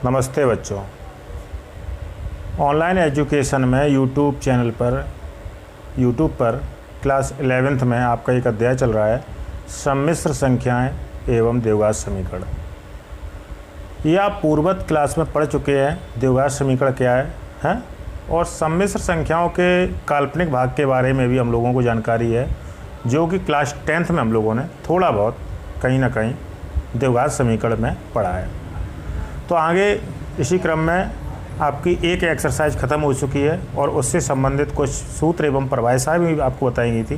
नमस्ते बच्चों। Online education में यूट्यूब चैनल पर क्लास 11th में आपका एक अध्याय चल रहा है, सम्मिश्र संख्याएं एवं द्विघात समीकरण। ये आप पूर्वत क्लास में पढ़ चुके हैं, द्विघात समीकरण क्या है और सम्मिश्र संख्याओं के काल्पनिक भाग के बारे में भी हम लोगों को जानकारी है, जो कि क्लास 10th में हम लोगों ने थोड़ा बहुत कहीं ना कहीं द्विघात समीकरण में पढ़ा है। तो आगे इसी क्रम में आपकी एक एक्सरसाइज ख़त्म हो चुकी है और उससे संबंधित कुछ सूत्र एवं परिभाषाएं भी आपको बताई गई थी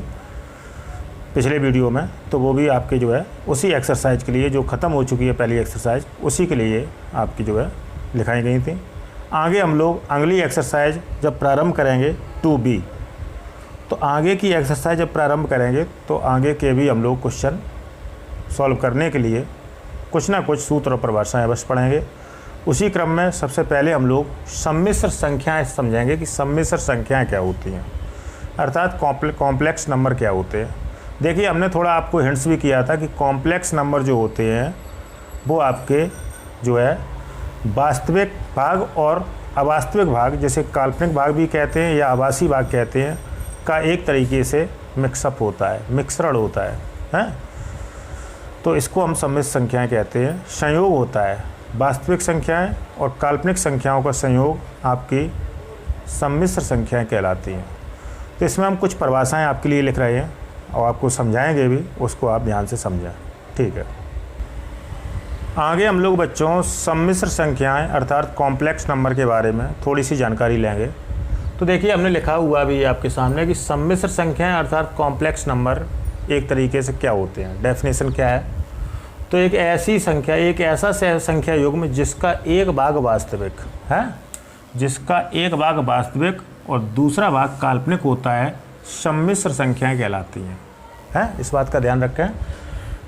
पिछले वीडियो में, तो वो भी आपके जो है उसी एक्सरसाइज के लिए जो ख़त्म हो चुकी है पहली एक्सरसाइज, उसी के लिए आपकी जो है लिखाई गई थी। आगे हम लोग अगली एक्सरसाइज जब प्रारंभ करेंगे 2B, तो आगे की एक्सरसाइज जब प्रारंभ करेंगे तो आगे के भी हम लोग क्वेश्चन सॉल्व करने के लिए कुछ ना कुछ सूत्र और परिभाषाएं अवश्य पढ़ेंगे। उसी क्रम में सबसे पहले हम लोग सम्मिश्र संख्याएं समझेंगे कि सम्मिश्र संख्याएं क्या होती हैं, अर्थात कॉम्प्लेक्स नंबर क्या होते हैं। देखिए, हमने थोड़ा आपको हिंट्स भी किया था कि कॉम्प्लेक्स नंबर जो होते हैं वो आपके जो है वास्तविक भाग और अवास्तविक भाग, जैसे काल्पनिक भाग भी कहते हैं या आभासी भाग कहते हैं, का एक तरीके से मिक्सअप होता है, मिश्रण होता है। तो इसको हम सम्मिश्र संख्याएं कहते हैं। संयोग होता है, वास्तविक संख्याएं और काल्पनिक संख्याओं का संयोग आपकी सम्मिश्र संख्याएं कहलाती हैं। तो इसमें हम कुछ परिभाषाएं आपके लिए लिख रहे हैं और आपको समझाएंगे भी, उसको आप ध्यान से समझें, ठीक है। आगे हम लोग बच्चों सम्मिश्र संख्याएं अर्थात कॉम्प्लेक्स नंबर के बारे में थोड़ी सी जानकारी लेंगे। तो देखिए, हमने लिखा हुआ भी आपके सामने कि सम्मिश्र संख्याएं अर्थात कॉम्प्लेक्स नंबर एक तरीके से क्या होते हैं, डेफिनेशन क्या है। तो एक ऐसी संख्या, एक ऐसा संख्या युग्म जिसका एक भाग वास्तविक है, जिसका एक भाग वास्तविक और दूसरा भाग काल्पनिक होता है, सम्मिश्र संख्याएं कहलाती हैं। इस बात का ध्यान रखें।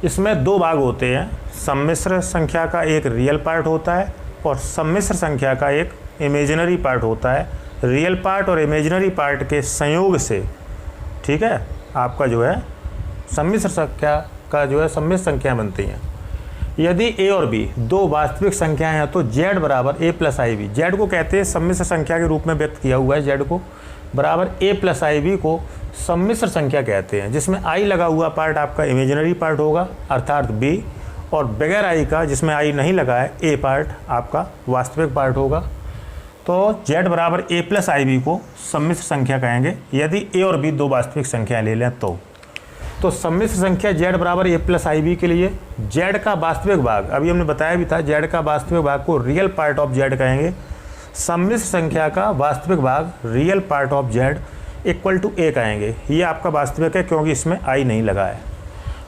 इसमें दो भाग होते हैं, सम्मिश्र संख्या का एक रियल पार्ट होता है और सम्मिश्र संख्या का एक इमेजिनरी पार्ट होता है। रियल पार्ट और इमेजिनरी पार्ट के संयोग से, ठीक है, आपका जो है सम्मिश्र संख्या का जो है सम्मिश्र संख्या बनती हैं। यदि a और b दो वास्तविक संख्याएं हैं तो z बराबर a plus i b, z को कहते हैं सम्मिश्र संख्या के रूप में व्यक्त किया हुआ है, z को बराबर a प्लस आई बी को सम्मिश्र संख्या कहते हैं, जिसमें i लगा हुआ पार्ट आपका इमेजिनरी पार्ट होगा अर्थात b, और बगैर i का, जिसमें i नहीं लगा है, a पार्ट आपका वास्तविक पार्ट होगा। तो z बराबर a प्लस आई बी को सम्मिश्र संख्या कहेंगे यदि a और b दो वास्तविक संख्याएँ ले लें तो सम्मिश्र संख्या z बराबर a प्लस आई बी के लिए z का वास्तविक भाग, अभी हमने बताया भी था, z का वास्तविक भाग को रियल पार्ट ऑफ z कहेंगे। सम्मिश्र संख्या का वास्तविक भाग real part of z equal to a कहेंगे। ये आपका वास्तविक है क्योंकि इसमें i नहीं लगा है।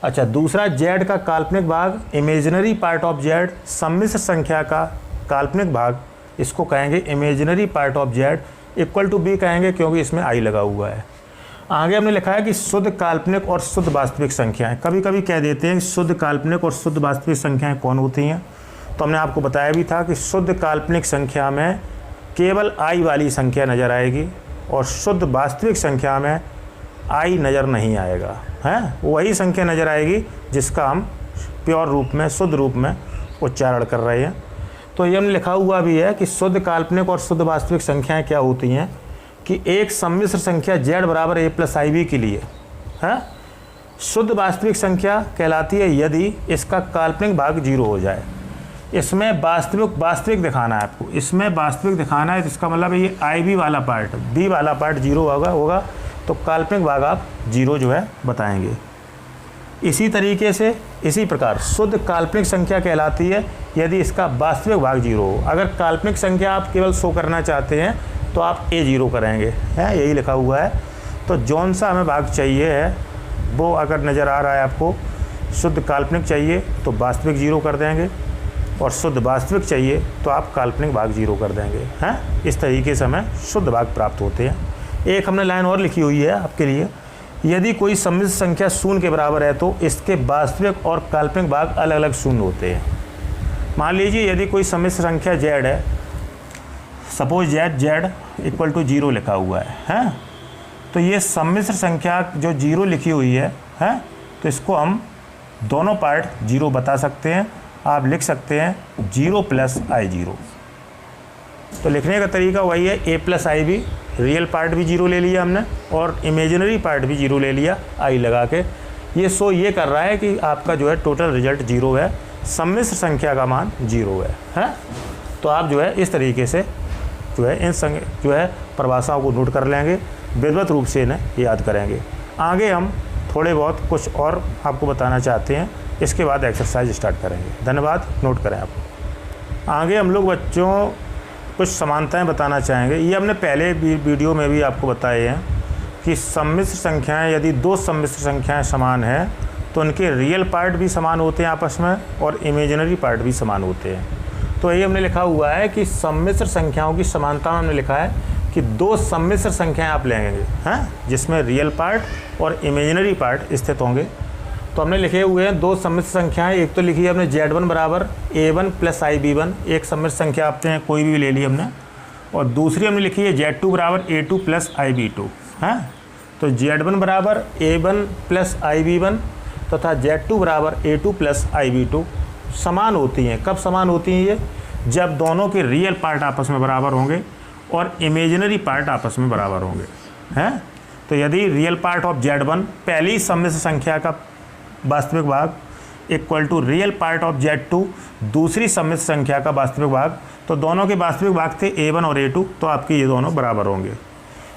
अच्छा, दूसरा z का काल्पनिक भाग इमेजिनरी पार्ट ऑफ z, सम्मिश्र संख्या का काल्पनिक भाग, इसको कहेंगे imaginary part of z equal to b कहेंगे क्योंकि इसमें i लगा हुआ है। आगे हमने लिखा है कि शुद्ध काल्पनिक और शुद्ध वास्तविक संख्याएं, कभी कभी कह देते हैं शुद्ध काल्पनिक और शुद्ध वास्तविक संख्याएं कौन होती हैं। तो हमने आपको बताया भी था कि शुद्ध काल्पनिक संख्या में केवल i वाली संख्या नज़र आएगी और शुद्ध वास्तविक संख्या में i नज़र नहीं आएगा, वही संख्या नज़र आएगी जिसका हम प्योर रूप में, शुद्ध रूप में उच्चारण कर रहे हैं। तो ये हमने लिखा हुआ भी है कि शुद्ध काल्पनिक और शुद्ध वास्तविक संख्याएँ क्या होती हैं कि एक सम्मिश्र संख्या z बराबर a प्लस आई बी के लिए शुद्ध वास्तविक संख्या कहलाती है यदि इसका काल्पनिक भाग 0 हो जाए। इसमें वास्तविक दिखाना है आपको, इसमें वास्तविक दिखाना है, तो इसका मतलब ये आई बी वाला पार्ट, b वाला पार्ट 0 होगा तो काल्पनिक भाग आप 0 जो है बताएंगे। इसी तरीके से, इसी प्रकार शुद्ध काल्पनिक संख्या कहलाती है यदि इसका वास्तविक भाग 0 हो। अगर काल्पनिक संख्या आप केवल शो करना चाहते हैं तो आप a0 करेंगे, यही लिखा हुआ है। तो जौन सा हमें भाग चाहिए है वो अगर नज़र आ रहा है आपको, शुद्ध काल्पनिक चाहिए तो वास्तविक 0 कर देंगे और शुद्ध वास्तविक चाहिए तो आप काल्पनिक भाग 0 कर देंगे। इस तरीके से हमें शुद्ध भाग प्राप्त होते हैं। एक हमने लाइन और लिखी हुई है आपके लिए, यदि कोई सम्मिश्र संख्या 0 के बराबर है तो इसके वास्तविक और काल्पनिक भाग अलग अलग 0 होते हैं। मान लीजिए यदि कोई सम्मिश्र संख्या z है, सपोज z इक्वल टू 0 लिखा हुआ है, तो ये सम्मिश्र संख्या जो 0 लिखी हुई है, तो इसको हम दोनों पार्ट 0 बता सकते हैं। आप लिख सकते हैं 0 + i0, तो लिखने का तरीका वही है, a plus i b, real part भी जीरो ले लिया हमने और इमेजिनरी पार्ट भी जीरो ले लिया आई लगा के। ये ये कर रहा है कि आपका जो है टोटल रिजल्ट जीरो है, सम्मिश्र संख्या का मान जीरो है। तो आप जो है इस तरीके से जो है इन जो है परिभाषाओं को नोट कर लेंगे, विधिवत रूप से इन्हें याद करेंगे। आगे हम थोड़े बहुत कुछ और आपको बताना चाहते हैं, इसके बाद एक्सरसाइज स्टार्ट करेंगे। धन्यवाद, नोट करें आप। आगे हम लोग बच्चों कुछ समानताएं बताना चाहेंगे। ये हमने पहले वीडियो में भी आपको बताए हैं कि सम्मिश्र संख्याएं, यदि दो सम्मिश्र संख्याएं समान हैं तो उनके रियल पार्ट भी समान होते हैं आपस में और इमेजिनरी पार्ट भी समान होते हैं। तो ये हमने लिखा हुआ है कि सम्मिश्र संख्याओं की समानता में हमने लिखा है कि दो सम्मिश्र संख्याएं आप लेंगे हैं जिसमें रियल पार्ट और इमेजिनरी पार्ट स्थित होंगे। तो हमने लिखे हुए हैं दो सम्मिश्र संख्याएं। एक तो लिखी है हमने Z1 बराबर A1 प्लस IB1, एक सम्मिश्र संख्या आपने कोई भी ले ली हमने, और दूसरी हमने लिखी है Z2 बराबर A2 प्लस IB2 है। तो Z1 बराबर A1 प्लस IB1 तथा Z2 बराबर A2 प्लस IB2 समान होती हैं। कब समान होती हैं ये? जब दोनों के रियल पार्ट आपस में बराबर होंगे और इमेजिनरी पार्ट आपस में बराबर होंगे हैं। तो यदि रियल पार्ट ऑफ Z1 पहली सम्मिश्र संख्या का वास्तविक भाग equal to real part of Z2 दूसरी सम्मिश्र संख्या का वास्तविक भाग, तो दोनों के वास्तविक भाग थे A1 और A2, तो आपके ये दोनों बराबर होंगे।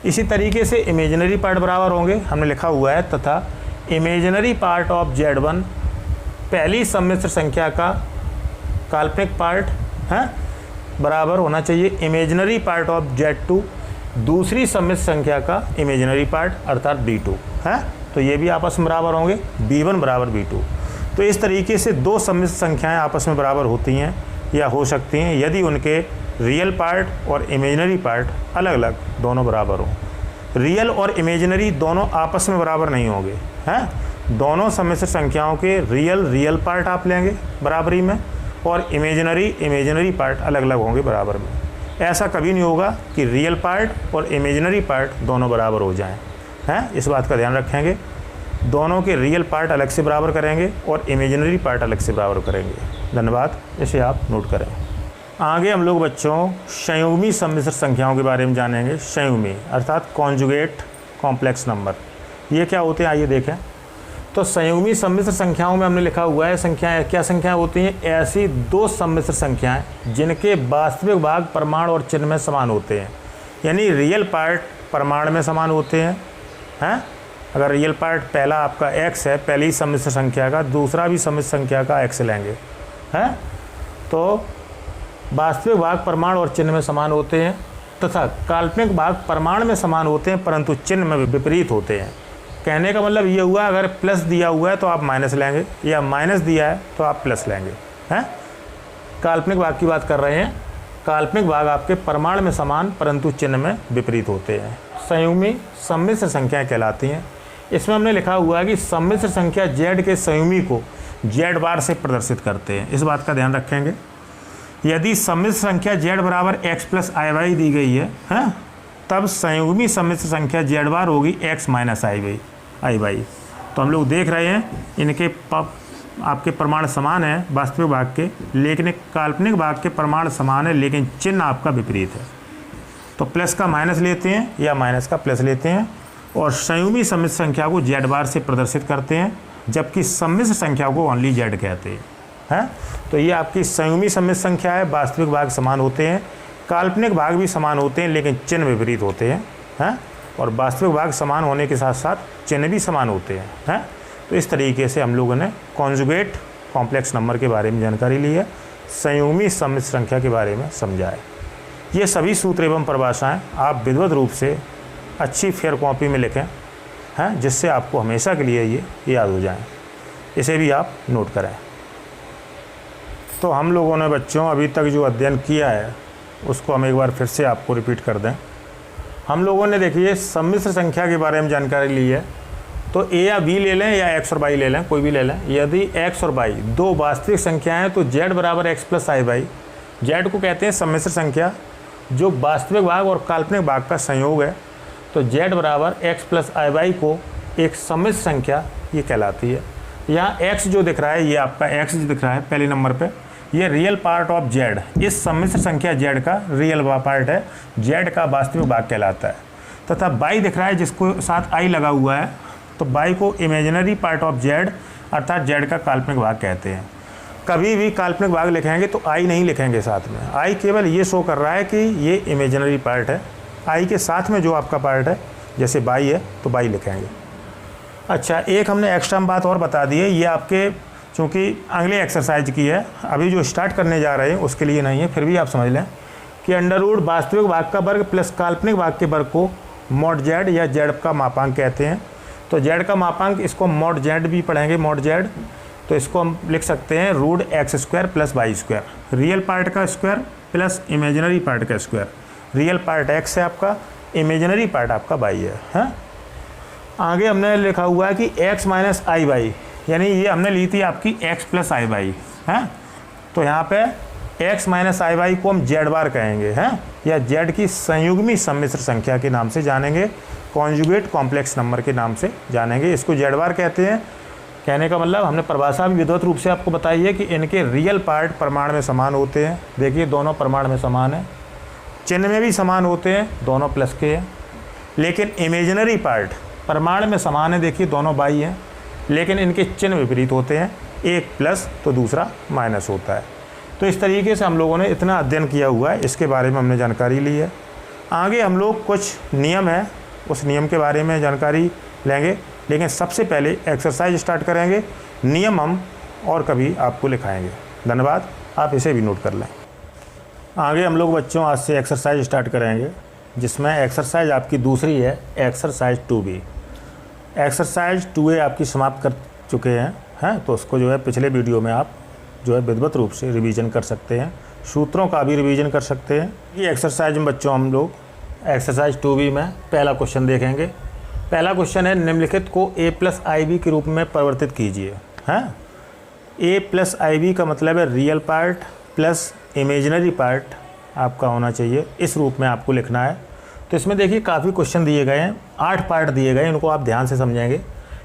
इसी तरीके से इमेजिनरी पार्ट बराबर होंगे, हमने लिखा हुआ है, तथा इमेजिनरी पार्ट ऑफ Z1 पहली सम्मिश्र संख्या का काल्पनिक पार्ट है बराबर होना चाहिए इमेजिनरी पार्ट ऑफ Z2 दूसरी सम्मिश्र संख्या का इमेजिनरी पार्ट अर्थात B2 है। तो ये भी आपस में बराबर होंगे, B1 बराबर B2। तो इस तरीके से दो सम्मिश्र संख्याएं आपस में बराबर होती हैं या हो सकती हैं यदि उनके रियल पार्ट और इमेजिनरी पार्ट अलग अलग दोनों बराबर हों। रियल और इमेजिनरी दोनों आपस में बराबर नहीं होंगे हैं। दोनों सम्मिश्र संख्याओं के रियल पार्ट आप लेंगे बराबरी में और इमेजिनरी पार्ट अलग अलग होंगे बराबर में। ऐसा कभी नहीं होगा कि रियल पार्ट और इमेजिनरी पार्ट दोनों बराबर हो जाएं हैं। इस बात का ध्यान रखेंगे, दोनों के रियल पार्ट अलग से बराबर करेंगे और इमेजिनरी पार्ट अलग से बराबर करेंगे। धन्यवाद, इसे आप नोट करें। आगे हम लोग बच्चों संयुग्मी सम्मिश्र संख्याओं के बारे में जानेंगे। संयुग्मी अर्थात कॉन्जुगेट कॉम्प्लेक्स नंबर, ये क्या होते हैं आइए देखें। तो संयुग्मी सम्मिश्र संख्याओं में हमने लिखा हुआ है संख्याएं, क्या संख्याएं होती हैं? ऐसी दो सम्मिश्र संख्याएं जिनके वास्तविक भाग परिमाण और चिन्ह में समान होते हैं, यानी रियल पार्ट परिमाण में समान होते हैं हैं। अगर रियल पार्ट पहला आपका x है, पहली सम्मिश्र संख्या का, दूसरा भी सम्मिश्र संख्या का x लेंगे हैं, तो वास्तविक भाग परिमाण और चिन्ह में समान होते हैं तथा काल्पनिक भाग परिमाण में समान होते हैं परंतु चिन्ह में विपरीत होते हैं। कहने का मतलब ये हुआ अगर प्लस दिया हुआ है तो आप माइनस लेंगे या माइनस दिया है तो आप प्लस लेंगे हैं। काल्पनिक भाग की बात कर रहे हैं। काल्पनिक भाग आपके परिमाण में समान परंतु चिन्ह में विपरीत होते हैं। संयुग्मी सम्मिश्र संख्याएं कहलाती हैं। इसमें हमने लिखा हुआ है कि सम्मिश्र संख्या Z के संयुग्मी को Z बार से प्रदर्शित करते हैं। इस बात का ध्यान रखेंगे। यदि सम्मिश्र संख्या Z बराबर x प्लस IY दी गई है हैं, तब संयुग्मी सम्मिश्र संख्या Z बार होगी x माइनस IY। तो हम लोग देख रहे हैं इनके आपके प्रमाण समान है वास्तविक भाग के, लेकिन काल्पनिक भाग के प्रमाण समान है लेकिन चिन्ह आपका विपरीत है। तो प्लस का माइनस लेते हैं या माइनस का प्लस लेते हैं और संयुग्मी सम्मिश्र संख्या को Z बार से प्रदर्शित करते हैं, जबकि सम्मिश्र संख्या को ओनली Z कहते हैं। तो ये आपकी संयुग्मी सम्मिश्र संख्या है, वास्तविक भाग समान होते हैं, काल्पनिक भाग भी समान होते हैं लेकिन चिन्ह विपरीत होते हैं और वास्तविक भाग समान होने के साथ साथ चिन्ह भी समान होते हैं। तो इस तरीके से हम लोगों ने कॉन्जुगेट कॉम्प्लेक्स नंबर के बारे में जानकारी ली है, संयुग्मी सम्मिश्र संख्या के बारे में समझा है। ये सभी सूत्र एवं परिभाषाएं आप विधिवत रूप से अच्छी फेयर कॉपी में लिखें हैं, जिससे आपको हमेशा के लिए ये याद हो जाएं। इसे भी आप नोट करें। तो हम लोगों ने बच्चों अभी तक जो अध्ययन किया है उसको हम एक बार फिर से आपको रिपीट कर दें। हम लोगों ने देखिए सम्मिश्र संख्या के बारे में जानकारी ली है। तो a या b ले लें या x और y ले लें, कोई भी ले लें। यदि x और y दो वास्तविक संख्याएं हैं तो z बराबर x प्लस IY। z को कहते हैं सम्मिश्र संख्या जो वास्तविक भाग और काल्पनिक भाग का संयोग है। तो z बराबर x प्लस IY को एक सम्मिश्र संख्या ये कहलाती है। यहाँ x जो दिख रहा है ये आपका x जो दिख रहा है पहले नंबर पे, ये रियल पार्ट ऑफ जेड, इस सम्मिश्र संख्या जेड का रियल पार्ट है, जेड का वास्तविक भाग कहलाता है। तथा बाई दिख रहा है जिसको साथ आई लगा हुआ है, तो बाई को इमेजिनरी पार्ट ऑफ जेड अर्थात जेड का काल्पनिक भाग कहते हैं। कभी भी काल्पनिक भाग लिखेंगे तो आई नहीं लिखेंगे साथ में, आई केवल ये शो कर रहा है कि ये इमेजिनरी पार्ट है, आई के साथ में जो आपका पार्ट है जैसे बाई है तो बाई लिखेंगे। अच्छा, एक हमने एक्स्ट्रा बात और बता दी है, ये आपके चूँकि अगले एक्सरसाइज की है, अभी जो स्टार्ट करने जा रहे हैं उसके लिए नहीं है, फिर भी आप समझ लें कि अंडर रूट वास्तविक भाग का वर्ग प्लस काल्पनिक भाग के वर्ग को मॉड जेड या जेड का मापांक कहते हैं। तो जेड का मापांक इसको मॉड जेड भी पढ़ेंगे, मॉड जेड, तो इसको हम लिख सकते हैं root x square plus y square, real part का स्क्वायर प्लस इमेजिनरी पार्ट का स्क्वायर। रियल पार्ट एक्स है आपका, इमेजिनरी पार्ट आपका वाई है। आगे हमने लिखा हुआ है कि एक्स माइनस आई वाई, यानी ये हमने ली थी आपकी एक्स प्लस आई वाई है, तो यहाँ पे एक्स माइनस आई वाई को हम जेड बार कहेंगे हैं, या जेड की संयुग्मी सम्मिश्र संख्या के नाम से जानेंगे, कॉन्जुगेट कॉम्प्लेक्स नंबर के नाम से जानेंगे, इसको जेड बार कहते हैं। कहने का मतलब हमने परिभाषा भी विधिवत रूप से आपको बताई है कि इनके रियल पार्ट प्रमाण में समान होते हैं। देखिए दोनों प्रमाण में समान है, चिन्ह में भी समान होते हैं, दोनों प्लस के हैं। लेकिन इमेजिनरी पार्ट प्रमाण में समान है, देखिए दोनों बाई हैं, लेकिन इनके चिन्ह विपरीत होते हैं, एक प्लस तो दूसरा माइनस होता है। तो इस तरीके से हम लोगों ने इतना अध्ययन किया हुआ है, इसके बारे में हमने जानकारी ली है। आगे हम लोग कुछ नियम है, उस नियम के बारे में जानकारी लेंगे, लेकिन सबसे पहले एक्सरसाइज स्टार्ट करेंगे। नियम हम और कभी आपको लिखाएंगे। धन्यवाद, आप इसे भी नोट कर लें। आगे हम लोग बच्चों आज से एक्सरसाइज स्टार्ट करेंगे, जिसमें एक्सरसाइज आपकी दूसरी है, एक्सरसाइज 2B। एक्सरसाइज 2A आपकी समाप्त कर चुके हैं, तो उसको जो है पिछले वीडियो में आप जो है विधिवत रूप से रिवीजन कर सकते हैं, सूत्रों का भी रिवीजन कर सकते हैं। ये एक्सरसाइज में बच्चों हम लोग एक्सरसाइज 2B में पहला क्वेश्चन देखेंगे। पहला क्वेश्चन है, निम्नलिखित को a प्लस आई बी के रूप में परिवर्तित कीजिए। हैं, a प्लस आई बी का मतलब है real part plus imaginary part आपका होना चाहिए, इस रूप में आपको लिखना है। तो इसमें देखिए काफ़ी क्वेश्चन दिए गए हैं, 8 पार्ट दिए गए हैं, इनको आप ध्यान से समझेंगे।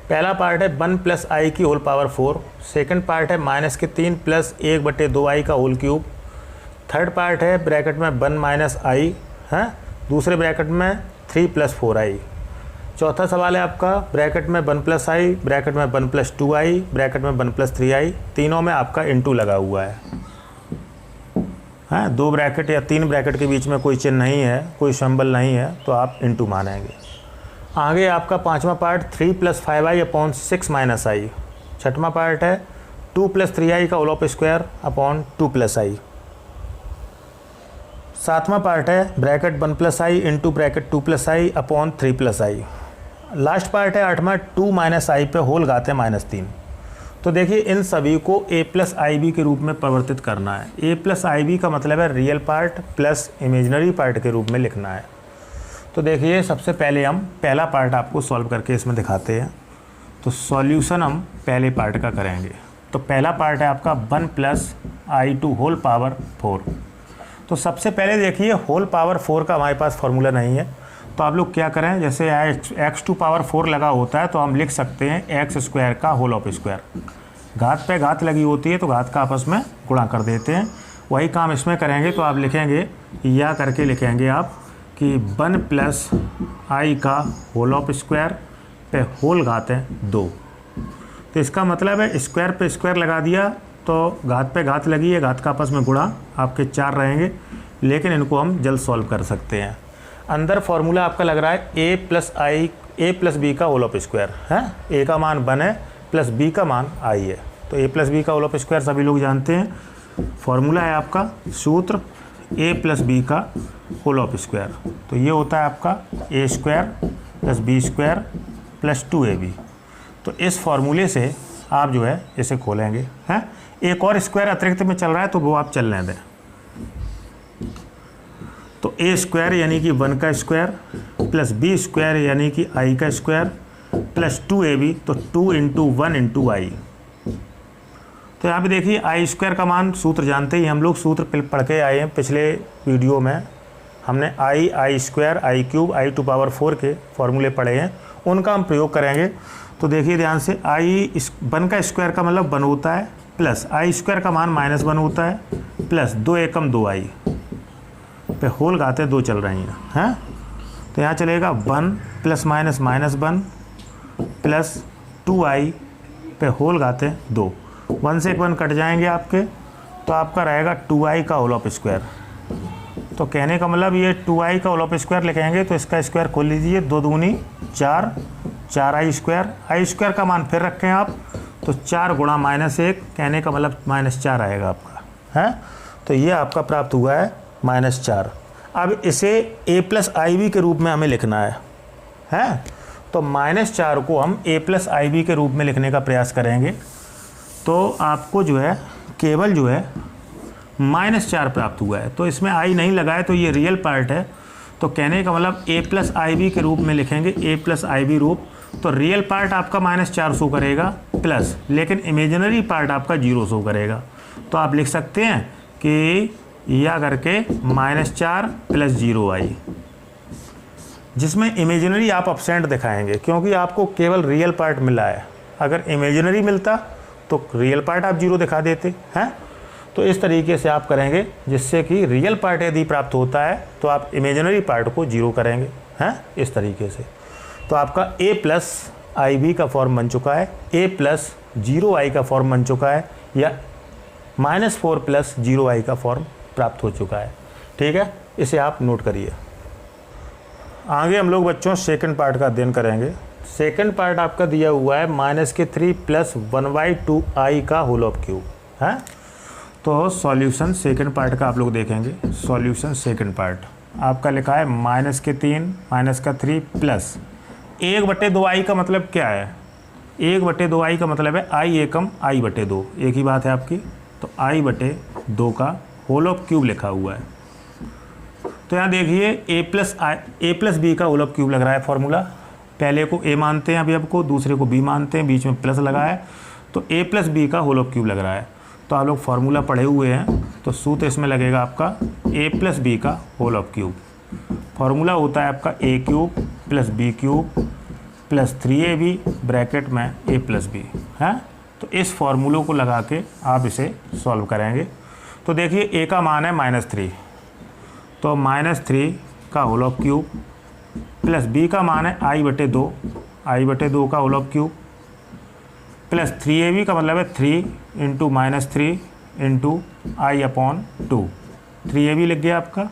पहला पार्ट है 1 प्लस आई की होल पावर 4, सेकंड पार्ट है -3 प्लस 1/2 का होल क्यूब, थर्ड पार्ट है ब्रैकेट में 1 माइनस आई है, दूसरे ब्रैकेट में 3 प्लस 4i। चौथा सवाल है आपका ब्रैकेट में 1 प्लस आई, ब्रैकेट में 1 प्लस 2i, ब्रैकेट में 1 प्लस 3i, तीनों में आपका इंटू लगा हुआ है। 2 ब्रैकेट या 3 ब्रैकेट के बीच में कोई चिन्ह नहीं है, कोई सिंबल नहीं है, तो आप इंटू मानेंगे। आगे आपका पांचवा part 3 plus 5i upon 6 minus I. छठवां पार्ट है 2 प्लस 3i का whole of square upon 2 plus I. सातवां पार्ट है bracket 1 plus I into bracket 2 plus I upon 3 plus I. Last part है आठवां 2 माइनस आई पे होल घाते -3। तो देखिए इन सभी को a प्लस आई बी के रूप में परिवर्तित करना है। a प्लस आई बी का मतलब है real part plus imaginary part के रूप में लिखना है। तो देखिए सबसे पहले हम पहला पार्ट आपको सॉल्व करके इसमें दिखाते हैं। तो सॉल्यूशन हम पहले पार्ट का करेंगे। तो पहला पार्ट है आपका 1 plus i to whole power 4। तो सबसे पहले देखिए होल पावर 4 का हमारे पास फॉर्मूला नहीं है, तो आप लोग क्या करें, जैसे x टू पावर 4 लगा होता है तो हम लिख सकते हैं एक्स स्क्वायर का होल ऑफ स्क्वायर। घात पे घात लगी होती है तो घात का आपस में गुणा कर देते हैं। वही काम इसमें करेंगे तो आप लिखेंगे या करके लिखेंगे आप कि 1 प्लस आई का होल ऑफ स्क्वायर पे होल घात है 2। तो इसका मतलब है स्क्वायर पे स्क्वायर लगा दिया तो घात पे घात लगी है, घात का आपस में गुणा आपके 4 रहेंगे, लेकिन इनको हम जल्द सॉल्व कर सकते हैं। अंदर फॉर्मूला आपका लग रहा है a प्लस बी का होल ऑफ स्क्वायर है। a का मान 1 है प्लस b का मान i है, तो a प्लस बी का होल ऑफ स्क्वायर सभी लोग जानते हैं। फॉर्मूला है आपका सूत्र a प्लस बी का होल ऑफ स्क्वायर, तो ये होता है आपका a square plus b square plus 2ab। तो इस फॉर्मूले से आप जो है इसे खोलेंगे हैं। एक और स्क्वायर अतिरिक्त में चल रहा है तो वो आप चलने दें। तो a स्क्वायर यानी कि 1 का स्क्वायर प्लस b स्क्वायर यानी कि i का स्क्वायर प्लस 2ab, तो 2 इंटू 1 इंटू आई। तो यहाँ पे देखिए आई स्क्वायर का मान सूत्र जानते ही हम लोग सूत्र पढ़ के आए हैं। पिछले वीडियो में हमने I square I cube I to power 4 के फॉर्मूले पढ़े हैं, उनका हम प्रयोग करेंगे। तो देखिए ध्यान से 1 का स्क्वायर का मतलब 1 होता है, प्लस आई स्क्वायर का मान -1 होता है प्लस 2 एकम 2i पे होल घाते 2 चल रही हैं, तो यहाँ चलेगा 1 प्लस माइनस -1 प्लस 2i पे होल घाते 2, 1 से 1 कट जाएंगे आपके, तो आपका रहेगा 2i का होल ऑफ स्क्वायर। तो कहने का मतलब ये 2i का होल ऑफ स्क्वायर लिखेंगे तो इसका स्क्वायर खोल लीजिए, 2 दूनी 4, 4i स्क्वायर, आई स्क्वायर का मान फिर रखें आप तो 4 गुणा -1, कहने का मतलब -4 आएगा आपका, है। तो ये आपका प्राप्त हुआ है -4। अब इसे a प्लस आई बी के रूप में हमें लिखना है, तो -4 को हम a प्लस आई बी के रूप में लिखने का प्रयास करेंगे, तो आपको जो है केवल जो है -4 प्राप्त हुआ है। तो इसमें i नहीं लगा है तो ये रियल पार्ट है, तो कहने का मतलब a प्लस आई बी के रूप में लिखेंगे, a प्लस आई बी रूप, तो रियल पार्ट आपका -4 शो करेगा प्लस, लेकिन इमेजिनरी पार्ट आपका 0 शो करेगा। तो आप लिख सकते हैं कि या करके -4 प्लस 0i, जिसमें इमेजिनरी आप अपसेंट दिखाएंगे क्योंकि आपको केवल रियल पार्ट मिला है। अगर इमेजिनरी मिलता तो रियल पार्ट आप 0 दिखा देते हैं। तो इस तरीके से आप करेंगे जिससे कि रियल पार्ट यदि प्राप्त होता है तो आप इमेजिनरी पार्ट को 0 करेंगे, हैं, इस तरीके से। तो आपका a प्लस आई बी का फॉर्म बन चुका है, a प्लस 0i का फॉर्म बन चुका है, या -4 प्लस 0i का फॉर्म प्राप्त हो चुका है। ठीक है, इसे आप नोट करिए। आगे हम लोग बच्चों सेकंड पार्ट का अध्ययन करेंगे। सेकंड पार्ट आपका दिया हुआ है -3 प्लस 1/2i का होल ऑफ क्यूब, है। तो सॉल्यूशन सेकंड पार्ट का आप लोग देखेंगे। सॉल्यूशन सेकंड पार्ट आपका लिखा है -3 -3 प्लस 1/2i का मतलब क्या है? 1/2i का मतलब है i एकम i/2, एक ही बात है आपकी। तो i/2 का होल ऑफ क्यूब लिखा हुआ है। तो यहाँ देखिए a प्लस बी का होल ऑफ क्यूब लग रहा है फॉर्मूला। पहले को a मानते हैं अभी आपको, दूसरे को b मानते हैं, बीच में प्लस लगा है, तो a प्लस बी का होल ऑफ क्यूब लग रहा है। तो आप लोग फार्मूला पढ़े हुए हैं, तो सूत्र इसमें लगेगा आपका a प्लस बी का होल ऑफ क्यूब। फार्मूला होता है आपका a cube plus b cube plus 3ab bracket में a प्लस बी, है। तो इस फार्मूलों को लगा के आप इसे सॉल्व करेंगे। तो देखिए a का मान है -3, तो -3 का whole of cube plus b का मान है i/2, i/2 का whole of cube plus 3ab का मतलब है 3 इंटू -3 इंटू i/2, 3ab लिख गया आपका।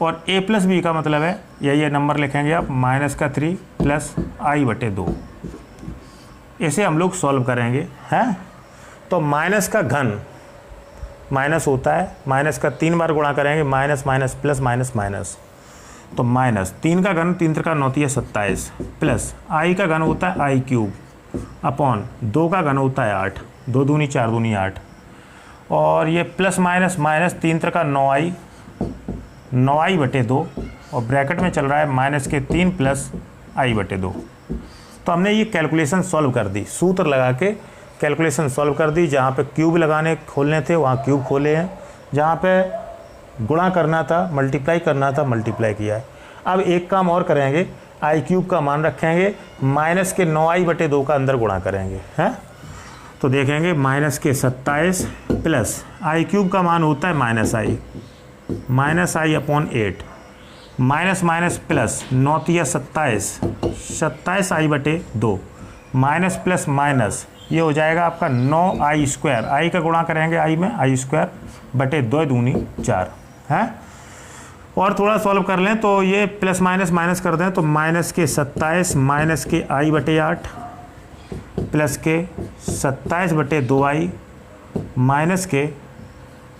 और a प्लस बी का मतलब है ये नंबर लिखेंगे आप -3 प्लस i/2। इसे हम लोग सॉल्व करेंगे, हैं। तो माइनस का घन माइनस होता है, माइनस का 3 बार गुणा करेंगे, minus minus plus minus minus, तो -3 का घन 3 का 9 27 प्लस i का घन होता है i क्यूब अपॉन 2 का घन होता है 8, 2 दूनी 4 दूनी 8, और ये प्लस माइनस माइनस 3 का 9i 9i/2, और ब्रैकेट में चल रहा है -3 प्लस i/2। तो हमने ये कैलकुलेशन सॉल्व कर दी, सूत्र लगा के कैलकुलेशन सॉल्व कर दी। जहाँ पे क्यूब लगाने खोलने थे वहाँ क्यूब खोले हैं, जहाँ पे गुणा करना था, मल्टीप्लाई करना था, मल्टीप्लाई किया है। अब एक काम और करेंगे, आई क्यूब का मान रखेंगे, -9i/2 का अंदर गुणा करेंगे, हैं। तो देखेंगे -27 प्लस आई क्यूब का मान होता है -i/8, minus minus plus 9 27 27i/2 minus plus minus, ये हो जाएगा आपका 9i², आई का गुणा करेंगे i में, i² 2 दूनी 4, है। और थोड़ा सॉल्व कर लें तो ये प्लस माइनस माइनस कर दें तो -27 माइनस के i/8 प्लस के 27/2i माइनस के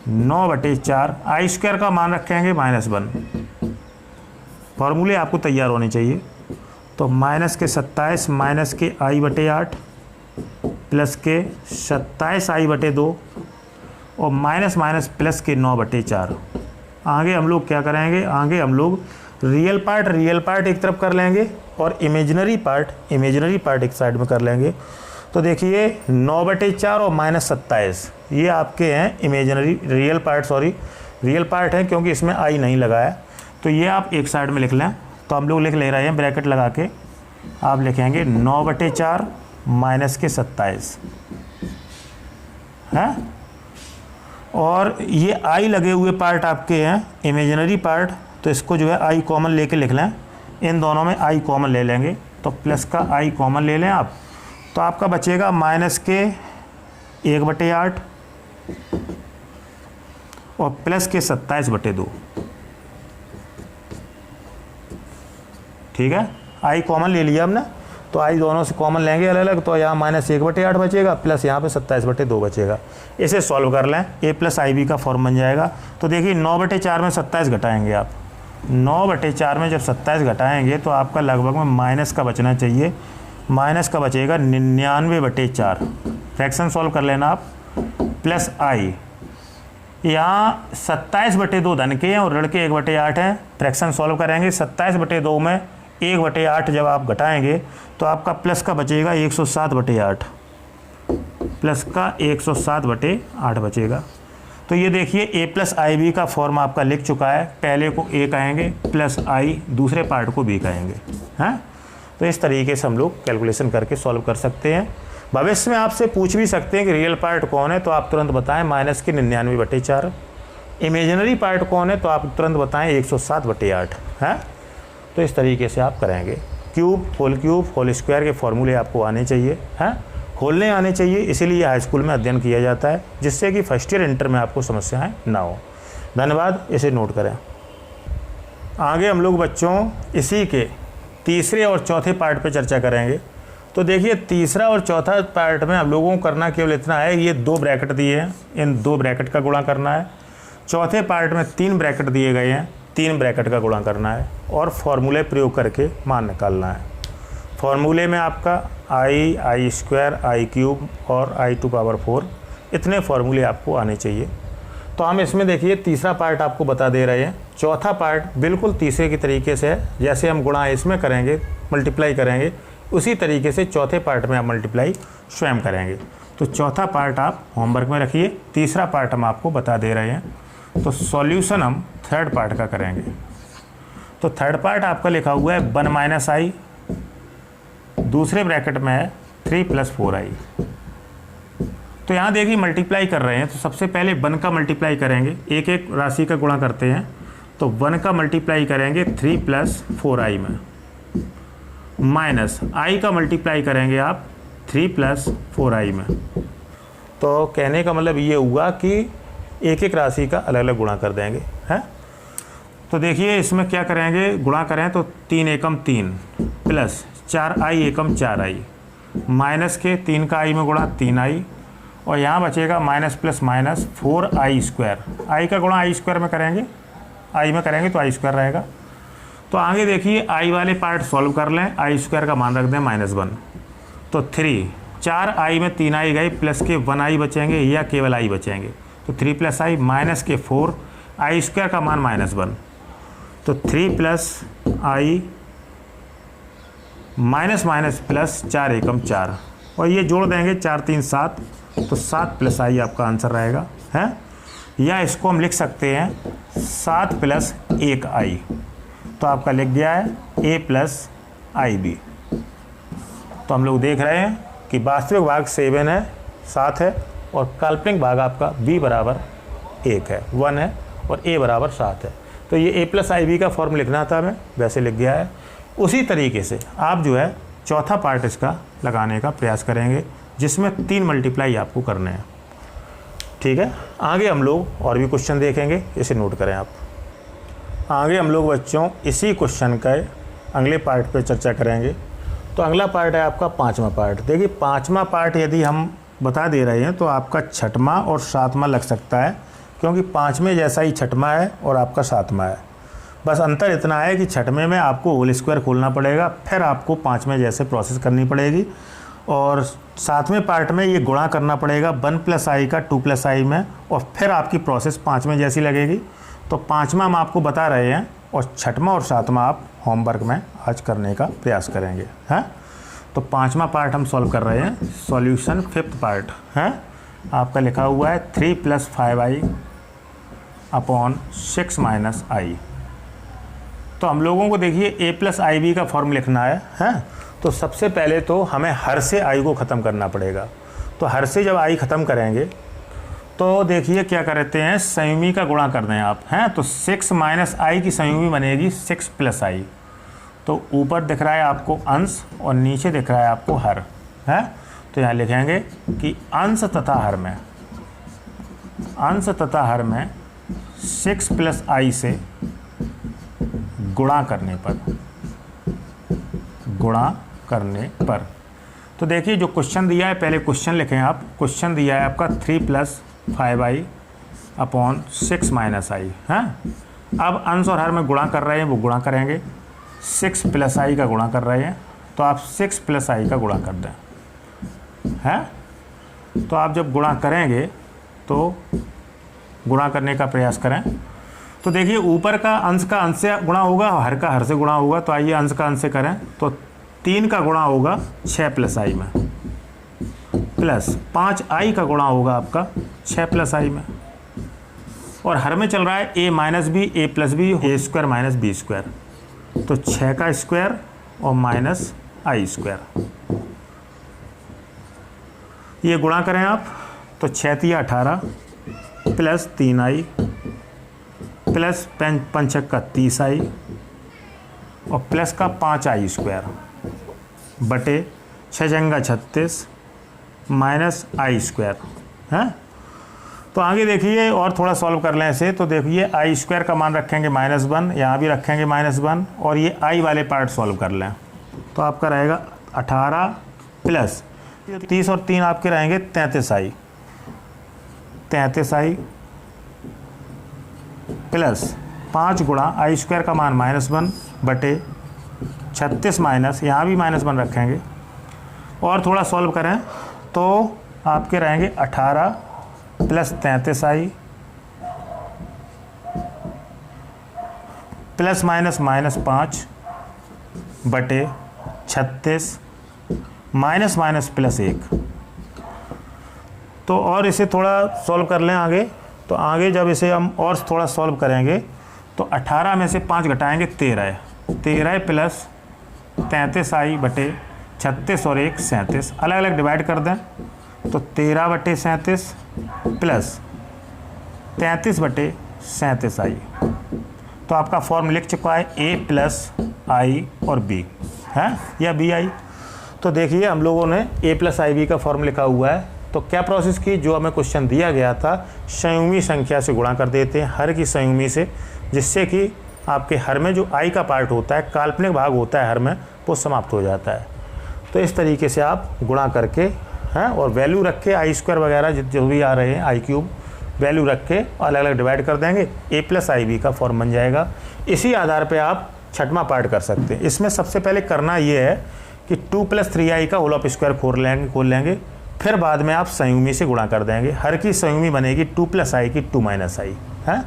9/4, i² का मान रखेंगे -1। फॉर्मूले आपको तैयार होने चाहिए। तो -27 माइनस के i/8 प्लस के 27i/2 और माइनस माइनस प्लस के 9/4। आगे हम लोग क्या करेंगे, आगे हम लोग रियल पार्ट एक तरफ कर लेंगे और इमेजिनरी पार्ट एक साइड में कर लेंगे। तो देखिए 9/4 और -27 ये आपके हैं इमेजिनरी, रियल पार्ट है क्योंकि इसमें आई नहीं लगा है, तो ये आप एक साइड में लिख लें। तो हम लोग लिख ले रहे हैं ब्रैकेट लगा के, आप लिखेंगे 9/4 माइनस के 27, हैं, और ये आई लगे हुए पार्ट आपके हैं इमेजिनरी पार्ट, तो इसको जो है आई कॉमन लेके लिख लें, इन दोनों में आई कॉमन ले लेंगे, तो प्लस का आई कॉमन ले लें आप, तो आपका बचेगा माइनस के 1/8 और प्लस के 27/2। ठीक है, आई कॉमन ले लिया हमने, तो आई दोनों से कॉमन लेंगे अलग अलग, तो यहाँ -1/8 बचेगा, प्लस यहाँ पे 27/2 बचेगा। इसे सॉल्व कर लें, a + IB का फॉर्म बन जाएगा। तो देखिए 9/4 में 27 घटाएंगे आप, 9/4 में जब 27 घटाएंगे तो आपका लगभग में माइनस का बचना चाहिए, माइनस का बचेगा 99/4। फ्रैक्शन सॉल्व कर लेना आप, प्लस आई, यहाँ 27/2 धन के हैं और ऋण के 1/8 हैं। फ्रैक्शन सॉल्व करेंगे, 27/2 में 1/8 जब आप घटाएंगे तो आपका प्लस का बचेगा 107/8, प्लस का 107/8 बचेगा। तो ये देखिए a + IB का फॉर्म आपका लिख चुका है, पहले को a कहेंगे प्लस i, दूसरे पार्ट को b कहेंगे, हैं। तो इस तरीके से हम लोग कैलकुलेशन करके सॉल्व कर सकते हैं। भविष्य में आपसे पूछ भी सकते हैं कि रियल पार्ट कौन है, तो आप तुरंत बताएं -99/4, इमेजिनरी पार्ट कौन है तो आप तुरंत बताएं 107/8, हैं। तो इस तरीके से आप करेंगे। क्यूब, होल स्क्वायर के फॉर्मूले आपको आने चाहिए, हैं, खोलने आने चाहिए, इसीलिए हाई स्कूल में अध्ययन किया जाता है, जिससे कि फर्स्ट ईयर इंटर में आपको समस्याएं ना हो। धन्यवाद, इसे नोट करें। आगे हम लोग बच्चों इसी के तीसरे और चौथे पार्ट पे चर्चा करेंगे। तो देखिए तीसरा और चौथा पार्ट में हम लोगों को करना केवल इतना है, ये 2 ब्रैकेट दिए हैं, इन 2 ब्रैकेट का गुणा करना है। चौथे पार्ट में 3 ब्रैकेट दिए गए हैं, 3 ब्रैकेट का गुणा करना है और फॉर्मूले प्रयोग करके मान निकालना है। फॉर्मूले में आपका आई स्क्वायर, आई क्यूब और i⁴ इतने फॉर्मूले आपको आने चाहिए। तो हम इसमें देखिए तीसरा पार्ट आपको बता दे रहे हैं, चौथा पार्ट बिल्कुल तीसरे की तरीके से है, जैसे हम गुणा इसमें करेंगे, मल्टीप्लाई करेंगे, उसी तरीके से चौथे पार्ट में आप मल्टीप्लाई स्वयं करेंगे। तो चौथा पार्ट आप होमवर्क में रखिए, तीसरा पार्ट हम आपको बता दे रहे हैं। तो सॉल्यूशन हम थर्ड पार्ट का करेंगे। तो थर्ड पार्ट आपका लिखा हुआ है 1 - i, दूसरे ब्रैकेट में है 3 + 4i। तो यहाँ देखिए मल्टीप्लाई कर रहे हैं, तो सबसे पहले 1 का मल्टीप्लाई करेंगे, एक एक राशि का गुणा करते हैं। तो 1 का मल्टीप्लाई करेंगे 3 + 4i में, माइनस i का मल्टीप्लाई करेंगे आप 3 + 4i में। तो कहने का मतलब ये हुआ कि एक एक राशि का अलग अलग गुणा कर देंगे, हैं। तो देखिए इसमें क्या करेंगे, गुणा करें तो 3 एकम 3 प्लस 4i एकम 4i, माइनस के 3 का i में गुणा 3i, और यहाँ बचेगा minus plus minus 4i²। i का गुणा i² में करेंगे, i में करेंगे तो i² रहेगा। तो आगे देखिए i वाले पार्ट सॉल्व कर लें, i² का मान रख दें -1। तो 3, 4i में 3i गई, प्लस के 1i बचेंगे या केवल i बचेंगे, तो 3 + i, माइनस के 4, i² का मान -1, तो 3 + i माइनस माइनस प्लस 4 एकम 4, और ये जोड़ देंगे 4 3 7, तो 7 + i आपका आंसर रहेगा, है। या इसको हम लिख सकते हैं 7 + 1i, तो आपका लिख गया है a + IB। तो हम लोग देख रहे हैं कि वास्तविक भाग 7 है, 7 है, और काल्पनिक भाग आपका b = 1 है, 1 है, और a = 7 है। तो ये a + IB का फॉर्म लिखना था, मैं वैसे लिख गया है। उसी तरीके से आप जो है चौथा पार्ट इसका लगाने का प्रयास करेंगे, जिसमें 3 मल्टीप्लाई आपको करने हैं, ठीक है। आगे हम लोग और भी क्वेश्चन देखेंगे, इसे नोट करें आप। आगे हम लोग बच्चों इसी क्वेश्चन का अगले पार्ट पे चर्चा करेंगे। तो अगला पार्ट है आपका 5वां पार्ट। देखिए 5वां पार्ट यदि हम बता दे रहे हैं तो आपका 6वां और 7वां लग सकता है, क्योंकि 5वें जैसा ही 6वां है और आपका 7वां है। बस अंतर इतना है कि 6वें में आपको होल स्क्वायर खोलना पड़ेगा, फिर आपको 5वें जैसे प्रोसेस करनी पड़ेगी, और 7वें पार्ट में ये गुणा करना पड़ेगा 1 + i का 2 + i में, और फिर आपकी प्रोसेस 5वें जैसी लगेगी। तो 5वां हम आपको बता रहे हैं, और 6वां और 7वां आप होमवर्क में आज करने का प्रयास करेंगे, हैं। तो 5वां पार्ट हम सॉल्व कर रहे हैं, सॉल्यूशन 5th पार्ट है आपका लिखा हुआ है 3 + 5i / 6 - i। तो हम लोगों को देखिए a + IB का फॉर्म लिखना है, हैं। तो सबसे पहले तो हमें हर से i को ख़त्म करना पड़ेगा। तो हर से जब i ख़त्म करेंगे तो देखिए क्या करते हैं, संयुग्मी का गुणा कर दें आप, हैं तो 6 माइनस आई की संयुग्मी बनेगी 6 प्लस आई। तो ऊपर दिख रहा है आपको अंश और नीचे दिख रहा है आपको हर, है। तो यहाँ लिखेंगे कि अंश तथा हर में 6 प्लस आई से गुणा करने पर। तो देखिए जो क्वेश्चन दिया है, पहले क्वेश्चन लिखें आप। क्वेश्चन दिया है आपका 3 प्लस 5i अपॉन 6 माइनस आई, हैं। अब अंश और हर में गुणा कर रहे हैं, वो गुणा करेंगे। 6 प्लस आई का गुणा कर रहे हैं, तो आप 6 प्लस आई का गुणा कर दें, हैं। तो आप जब गुणा करेंगे तो गुणा करने का प्रयास करें। तो देखिए ऊपर का अंश से गुणा होगा, हर का हर से गुणा होगा। तो आइए अंश का अंश से करें, तो 3 का गुणा होगा 6 प्लस आई में, प्लस 5 आई का गुणा होगा आपका 6 प्लस आई में, और हर में चल रहा है a minus b, a plus b, a square minus b square. तो 6 का स्क्वायर और माइनस आई स्क्वायर, ये गुणा करें आप, तो 6 तिया 18 प्लस 3i प्लस 5 का 30i और प्लस का 5i स्क्वायर बटे 6 जंगा 36 माइनस आई स्क्वायर, हैं। तो आगे देखिए और थोड़ा सॉल्व कर लें इसे। तो देखिए आई स्क्वायर का मान रखेंगे -1, यहाँ भी रखेंगे -1, और ये आई वाले पार्ट सॉल्व कर लें। तो आपका रहेगा 18 प्लस 30 और 3 आपके रहेंगे 33i प्लस 5 गुणा आई स्क्वायर का मान -1 बटे 36 माइनस, यहाँ भी -1 रखेंगे, और थोड़ा सॉल्व करें तो आपके रहेंगे 18 प्लस 33i प्लस माइनस 5 बटे 36 माइनस प्लस 1। तो और इसे थोड़ा सॉल्व कर लें आगे। तो आगे जब इसे हम और थोड़ा सॉल्व करेंगे तो 18 में से 5 घटाएंगे 13 प्लस 33i बटे 36 और 1 37, अलग अलग डिवाइड कर दें। तो 13 बटे 37 प्लस 33 बटे 37i। तो आपका फॉर्म लिख चुका है a प्लस आई और b, है, या bi। तो देखिए हम लोगों ने a प्लस आई बी का फॉर्म लिखा हुआ है। तो क्या प्रोसेस की, जो हमें क्वेश्चन दिया गया था, संयुग्मी संख्या से गुणा कर देते हैं, हर की संयुग्मी से, जिससे कि आपके हर में जो आई का पार्ट होता है, काल्पनिक भाग होता है हर में, वो समाप्त हो जाता है। तो इस तरीके से आप गुणा करके, हैं, और वैल्यू रख के आई स्क्वायर वगैरह जो भी आ रहे हैं, आई क्यूब वैल्यू रख के अलग अलग डिवाइड कर देंगे, a प्लस आई बी का फॉर्म बन जाएगा। इसी आधार पर आप छठवां पार्ट कर सकते हैं। इसमें सबसे पहले करना ये है कि 2 प्लस 3i का होल ऑफ स्क्वायर खोल लेंगे, फिर बाद में आप संयुग्मी से गुणा कर देंगे। हर की संयुग्मी बनेगी 2 प्लस आई की 2 माइनस आई, है।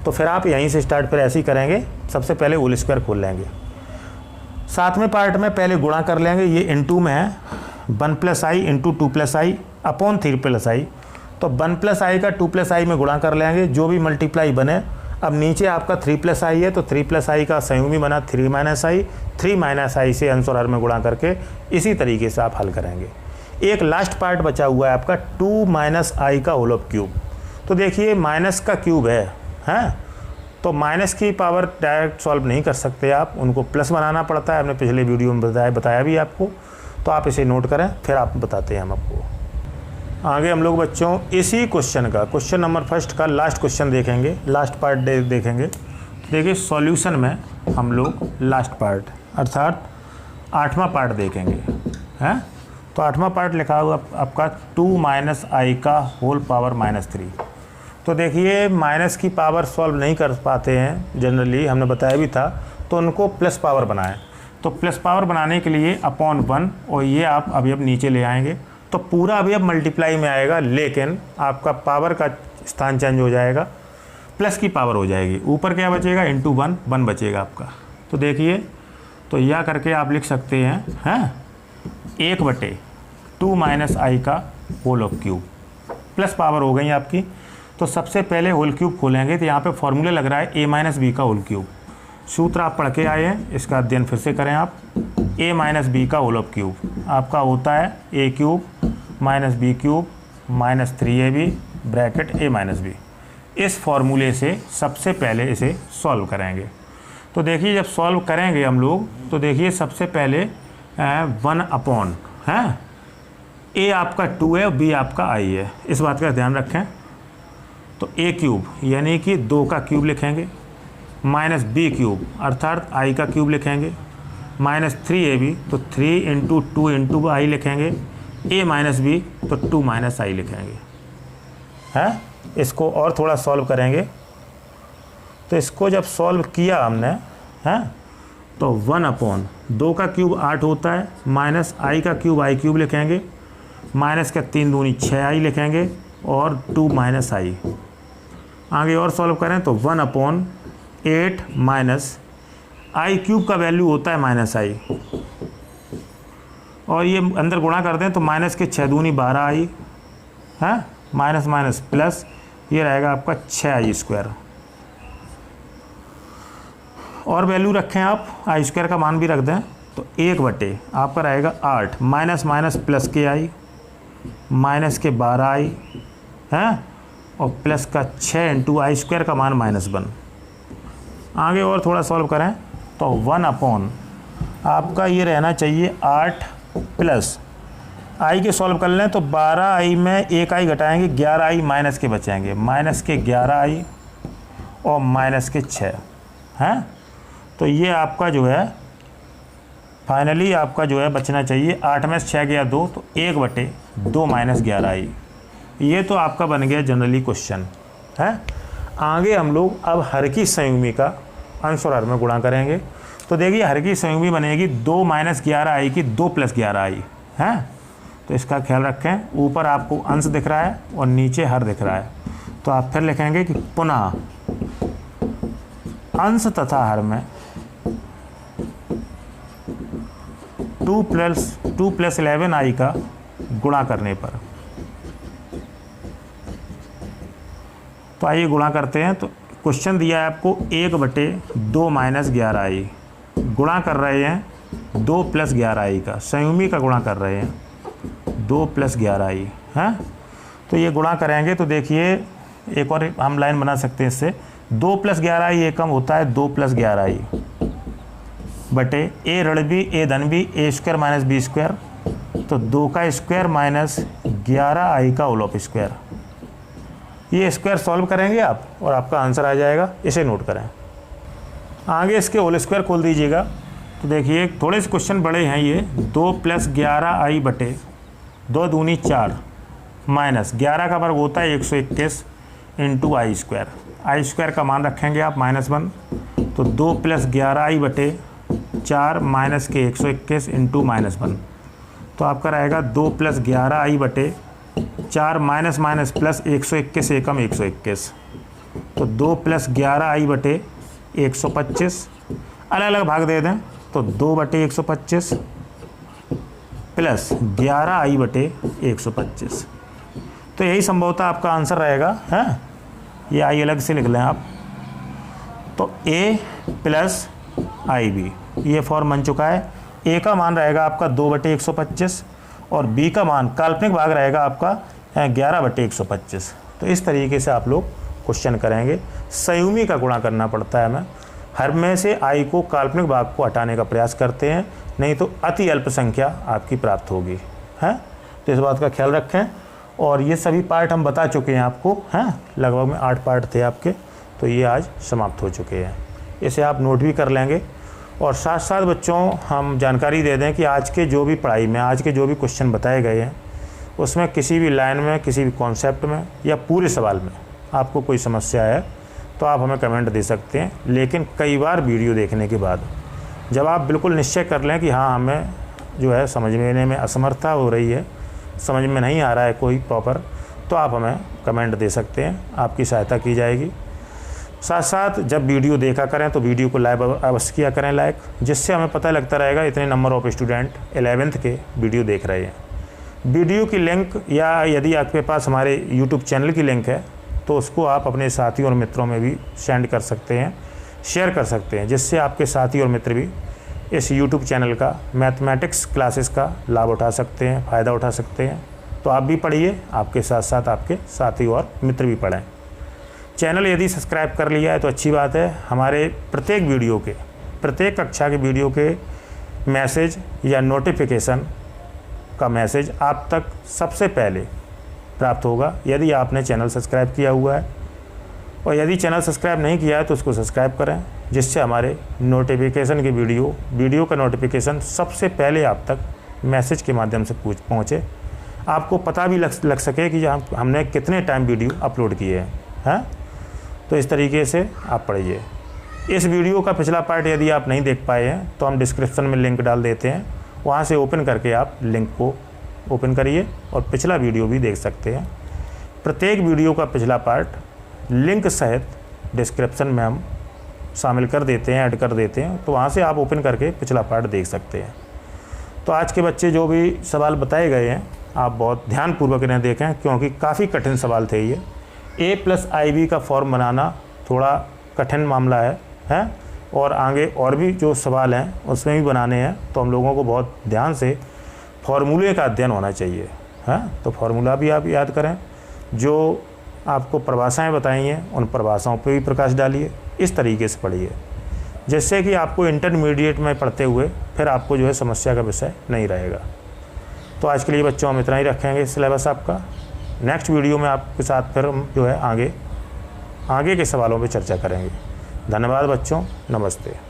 तो फिर आप यहीं से स्टार्ट, फिर ऐसे ही करेंगे। सबसे पहले होल स्क्वायर खोल लेंगे। 7वें पार्ट में पहले गुणा कर लेंगे, ये इनटू में है, 1 plus I into 2 plus I upon 3 plus आई। तो 1 प्लस आई का 2 प्लस आई में गुणा कर लेंगे, जो भी मल्टीप्लाई बने। अब नीचे आपका 3 प्लस आई है, तो 3 प्लस आई का संयुग्मी बना 3 माइनस आई, 3 माइनस आई से अंश और हर में गुणा करके इसी तरीके से आप हल करेंगे। एक लास्ट पार्ट बचा हुआ है आपका 2 माइनस आई का होल ऑफ क्यूब। तो देखिए माइनस का क्यूब है, हैं, तो माइनस की पावर डायरेक्ट सॉल्व नहीं कर सकते आप, उनको प्लस बनाना पड़ता है। हमने पिछले वीडियो में बताया भी आपको। तो आप इसे नोट करें, फिर आप बताते हैं हम आपको। आगे हम लोग बच्चों इसी क्वेश्चन का, क्वेश्चन नंबर 1 का लास्ट क्वेश्चन देखेंगे, लास्ट पार्ट देखेंगे। देखिए सॉल्यूशन में हम लोग लास्ट पार्ट अर्थात 8वां पार्ट देखेंगे, हैं। तो 8वां पार्ट लिखा हुआ आपका 2 माइनस आई का होल पावर -3। तो देखिए माइनस की पावर सॉल्व नहीं कर पाते हैं जनरली, हमने बताया भी था, तो उनको प्लस पावर बनाएं। तो प्लस पावर बनाने के लिए अपॉन 1, और ये आप अभी अब नीचे ले आएंगे, तो पूरा अभी अब मल्टीप्लाई में आएगा, लेकिन आपका पावर का स्थान चेंज हो जाएगा, प्लस की पावर हो जाएगी। ऊपर क्या बचेगा, इंटू 1 बचेगा आपका। तो देखिए, तो यह करके आप लिख सकते हैं, 1/2 माइनस आई का whole of cube, plus power हो गई आपकी। तो सबसे पहले होल क्यूब खोलेंगे, तो यहाँ पे फॉर्मूला लग रहा है a माइनस बी का होल क्यूब। सूत्र आप पढ़ के आए हैं, इसका अध्ययन फिर से करें आप। a माइनस बी का होल ऑफ क्यूब आपका होता है a³ minus b³ minus 3ab bracket a minus b. इस फॉर्मूले से सबसे पहले इसे सॉल्व करेंगे। तो देखिए जब सॉल्व करेंगे हम लोग तो देखिए सबसे पहले 1 अपॉन है a आपका 2 है, b आपका i है, इस बात का ध्यान रखें। तो a क्यूब यानी कि 2 का क्यूब लिखेंगे, माइनस b क्यूब अर्थात i का क्यूब लिखेंगे, माइनस 3ab तो 3 इंटू 2 इंटू i लिखेंगे, a माइनस b तो 2 माइनस i लिखेंगे। है इसको और थोड़ा सॉल्व करेंगे। तो इसको जब सॉल्व किया हमने हैं तो 1 अपॉन 2 का क्यूब 8 होता है, माइनस i का क्यूब i क्यूब लिखेंगे, माइनस का 3 दूनी 6i लिखेंगे और 2 माइनस i। आगे और सॉल्व करें तो 1 अपॉन 8 माइनस i क्यूब का वैल्यू होता है माइनस i, और ये अंदर गुणा कर दें तो माइनस के 6 दूनी 12i है, माइनस माइनस प्लस, ये रहेगा आपका 6i स्क्वायर। और वैल्यू रखें आप, आई स्क्वायर का मान भी रख दें तो 1 बटे आपका रहेगा 8 माइनस माइनस प्लस के i माइनस के 12i हैं और प्लस का 6 इंटू आई स्क्वायर का मान -1। आगे और थोड़ा सॉल्व करें तो 1 अपॉन आपका ये रहना चाहिए 8 प्लस i के सॉल्व कर लें तो 12i में 1i घटाएंगे, 11i माइनस के बचेंगे, माइनस के 11i और माइनस के 6 हैं। तो ये आपका जो है फाइनली आपका जो है बचना चाहिए 8 में 6 गया 2 तो 1 बटे 2 माइनस 11i। ये तो आपका बन गया जनरली क्वेश्चन है। आगे हम लोग अब हर की संयुग्मी का अंश और हर में गुणा करेंगे। तो देखिए हर की संयुग्मी बनेगी 2 माइनस 11i की 2 प्लस 11i है। तो इसका ख्याल रखें, ऊपर आपको अंश दिख रहा है और नीचे हर दिख रहा है। तो आप फिर लिखेंगे कि पुनः अंश तथा हर में 2 प्लस 11i का गुणा करने पर। तो आइए गुणा करते हैं। तो क्वेश्चन दिया है आपको 1 बटे 2 माइनस 11i, गुणा कर रहे हैं 2 प्लस 11i का, संयुग्मी का गुणा कर रहे हैं 2 प्लस 11i है। तो ये गुणा करेंगे तो देखिए एक और हम लाइन बना सकते हैं इससे, 2 प्लस 11i एकम होता है 2 प्लस 11i बटे a ऋण बी a धन b a square minus b square, तो 2 का स्क्वायर माइनस 11i का होल ऑफ स्क्वायर। ये स्क्वायर सॉल्व करेंगे आप और आपका आंसर आ जाएगा, इसे नोट करें। आगे इसके होल स्क्वायर खोल दीजिएगा तो देखिए थोड़े से क्वेश्चन बड़े हैं ये। 2 प्लस 11i बटे 2 दूनी 4 माइनस 11 का वर्ग होता है 121 इंटू आई स्क्वायर। आई स्क्वायर का मान रखेंगे आप -1, तो 2 प्लस 11i बटे 4 माइनस के 121 इंटू -1, तो आपका रहेगा 2 प्लस 11i बटे 4 माइनस माइनस प्लस 121 एकम 121, तो 2 प्लस 11i बटे 125, अलग अलग भाग दे दें तो 2 बटे 125 प्लस 11i बटे 125। तो यही संभवतः आपका आंसर रहेगा है। ये आई अलग से लिख लें आप। तो a प्लस आई बी ये फॉर्म बन चुका है। a का मान रहेगा आपका 2 बटे 125 और b का मान काल्पनिक भाग रहेगा आपका 11 बटे 125। तो इस तरीके से आप लोग क्वेश्चन करेंगे। संयुग्मी का गुणा करना पड़ता है हमें, हर में से i को काल्पनिक भाग को हटाने का प्रयास करते हैं, नहीं तो अति अल्प संख्या आपकी प्राप्त होगी है। तो इस बात का ख्याल रखें। और ये सभी पार्ट हम बता चुके हैं आपको हैं, लगभग में 8 पार्ट थे आपके, तो ये आज समाप्त हो चुके हैं। इसे आप नोट भी कर लेंगे। और साथ साथ बच्चों हम जानकारी दे दें कि आज के जो भी पढ़ाई में आज के जो भी क्वेश्चन बताए गए हैं उसमें किसी भी लाइन में, किसी भी कॉन्सेप्ट में या पूरे सवाल में आपको कोई समस्या है तो आप हमें कमेंट दे सकते हैं। लेकिन कई बार वीडियो देखने के बाद जब आप बिल्कुल निश्चय कर लें कि हाँ हमें जो है समझने में असमर्थता हो रही है, समझ में नहीं आ रहा है कोई प्रॉपर, तो आप हमें कमेंट दे सकते हैं, आपकी सहायता की जाएगी। साथ साथ जब वीडियो देखा करें तो वीडियो को लाइक अवश्य किया करें लाइक, जिससे हमें पता लगता रहेगा इतने नंबर ऑफ स्टूडेंट 11th के वीडियो देख रहे हैं। वीडियो की लिंक या यदि आपके पास हमारे यूट्यूब चैनल की लिंक है तो उसको आप अपने साथियों और मित्रों में भी सेंड कर सकते हैं, शेयर कर सकते हैं, जिससे आपके साथी और मित्र भी इस यूट्यूब चैनल का मैथमेटिक्स क्लासेस का लाभ उठा सकते हैं, फ़ायदा उठा सकते हैं। तो आप भी पढ़िए, आपके साथ साथ आपके साथी और मित्र भी पढ़ें। चैनल यदि सब्सक्राइब कर लिया है तो अच्छी बात है। हमारे प्रत्येक वीडियो के, प्रत्येक कक्षा के वीडियो के मैसेज या नोटिफिकेशन का मैसेज आप तक सबसे पहले प्राप्त होगा यदि आपने चैनल सब्सक्राइब किया हुआ है। और यदि चैनल सब्सक्राइब नहीं किया है तो उसको सब्सक्राइब करें, जिससे हमारे नोटिफिकेशन की वीडियो का नोटिफिकेशन सबसे पहले आप तक मैसेज के माध्यम से पहुँचे। आपको पता भी लग सके कि हमने कितने टाइम वीडियो अपलोड किए हैं। तो इस तरीके से आप पढ़िए। इस वीडियो का पिछला पार्ट यदि आप नहीं देख पाए हैं तो हम डिस्क्रिप्शन में लिंक डाल देते हैं, वहाँ से ओपन करके आप लिंक को ओपन करिए और पिछला वीडियो भी देख सकते हैं। प्रत्येक वीडियो का पिछला पार्ट लिंक सहित डिस्क्रिप्शन में हम शामिल कर देते हैं, ऐड कर देते हैं, तो वहाँ से आप ओपन करके पिछला पार्ट देख सकते हैं। तो आज के बच्चे जो भी सवाल बताए गए हैं आप बहुत ध्यानपूर्वक इन्हें देखें, क्योंकि काफ़ी कठिन सवाल थे ये। a+ib का फॉर्म बनाना थोड़ा कठिन मामला है और आगे और भी जो सवाल हैं उसमें भी बनाने हैं, तो हम लोगों को बहुत ध्यान से फॉर्मूले का अध्ययन होना चाहिए। तो फार्मूला भी आप याद करें, जो आपको परिभाषाएं बताई हैं उन परिभाषाओं पर भी प्रकाश डालिए, इस तरीके से पढ़िए जिससे कि आपको इंटरमीडिएट में पढ़ते हुए फिर आपको जो है समस्या का विषय नहीं रहेगा। तो आज के लिए बच्चों हम इतना ही रखेंगे सिलेबस आपका। नेक्स्ट वीडियो में आपके साथ फिर हम जो है आगे के सवालों पर चर्चा करेंगे। धन्यवाद बच्चों, नमस्ते।